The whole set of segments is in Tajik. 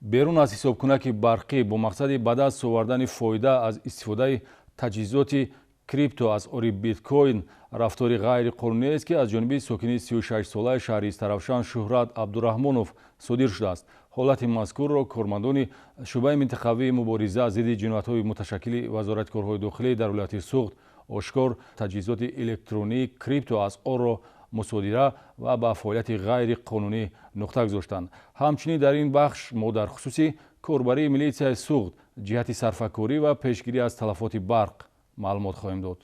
берун аз ҳисобкунаки барқӣ бо мақсади ба даст овардани фоида аз истифодаи таҷҳизоти крипто аз ори биткоин рафтори ғайриқонуниест, ки аз ҷониби сокини 36-солаи шаҳри Истаравшан Шӯҳрат Абдурахмонов содир шудааст. ҳолати мазкурро кормандони шӯъбаи минтақавии мубориза зидди ҷиноятҳои муташаккили вазорати корҳои дохилӣ дар вилояти Суғд ошкор таҷҳизоти электронии крипто аз онро мусодира ва ба фаъолияти ғайриқонунӣ нуқта гузоштанд. ҳамчунин дар ин бахш мо дар хусуси корбарии милитсияи Суғд ҷиҳати сарфакорӣ ва пешгирӣ аз талафоти барқ маълумот хоҳем дод.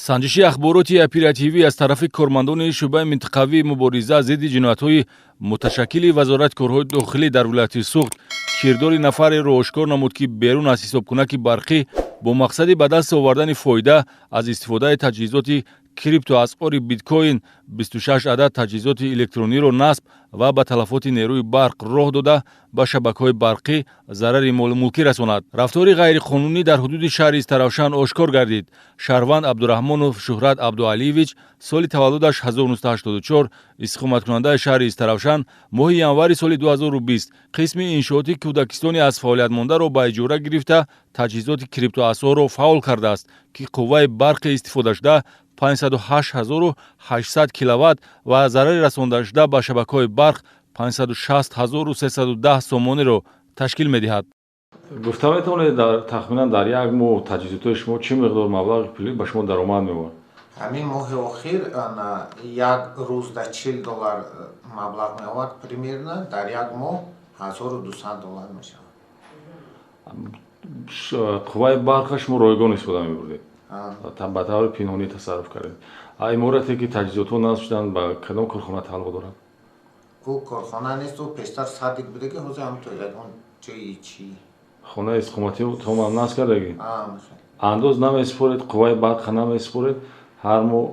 санҷиши ахбороти оперативӣ аз тарафи кормандони шӯъбаи минтақавии мубориза зидди ҷиноятҳои муташаккили вазорати корҳои дохилӣ дар вилояти Суғд кирдори нафареро ошкор намуд, ки берун аз ҳисобкунаки барқӣ бо мақсади ба даст овардани фоида аз истифодаи таҷҳизоти крипто аз ори биткоин 26 адад таҷҳизоти электрониро насб ва ба талафоти нерӯи барқ роҳ дода ба шабакаҳои барқӣ зарари молумулкӣ расонад. Рафтори ғайриқонунӣ дар ҳудуди шаҳри Истаравшан ошкор гардид. Шаҳрванд Абдурахмонов Шӯҳрат Абдуалиевич соли таваллудаш 1984, истиқоматкунандаи шаҳри Истаравшан, моҳи январи соли 2020 қисми иншооти кӯдакистони аз фаъолият мондаро ба иҷора гирифта таҷҳизоти криптоасъорро фаъол кардааст, ки қувваи барқи истифодашуда 508,800 киловатт ва зарари расондашуда ба шабакаҳои барқ 560,310 сомонеро ташкил медиҳад. Гуфта метавонед тахминан дар як моҳ таҷҳизотҳои шумо чӣ миқдор маблағи пулӣ ба шумо даромад меовард? ҳамин моҳи охир як рӯзда $40 маблағ меовард примерно, дар як моҳ $1200 мешавад. қувваи барқа шумо ройгон истифода мебурдед? ба таври пинҳонӣ тасарруф кардед. иморате ки таҷҳизотҳо насб шуданд ба кадом корхона тааллуқ дорад? ӯ корхона нест, ӯ пештар садик буде ки ҳозир ҳамтои ягон ҷои чӣ хонаи иstiqоматӣ том насб кардаги андоз намесупоред, қувваи барқа намесупоред, ҳар моҳ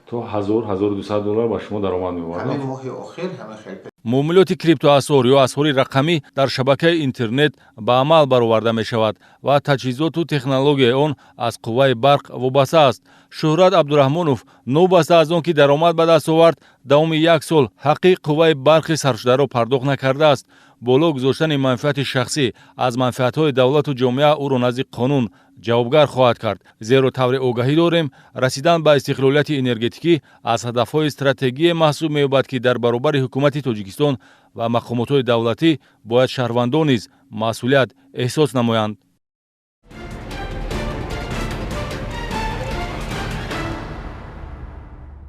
то $1000-1200 ба шумо даромад меовард. ҳамин моҳи охир ҳамин хел муомилоти криптоасъор ё асъори рақамӣ дар шабакаи интернет ба амал бароварда мешавад ва таҷҳизоту технологияи он аз қувваи барқ вобаста аст. Шӯҳрат Абдурахмонов новбаста аз он ки даромад ба даст овард, давоми як сол ҳаққи қувваи барқи сарфшударо пардохт накардааст. боло гузоштани манфиати шахсӣ аз манфиатҳои давлату ҷомеа ӯро назди қонун ҷавобгар хоҳад кард. зеро тавре огаҳӣ дорем, расидан ба истиқлолияти энергетикӣ аз ҳадафҳои стратегие маҳсуб меёбад, ки дар баробари ҳукумати Тоҷикистон ва мақомотҳои давлатӣ бояд шаҳрвандон низ масъулият эҳсос намоянд.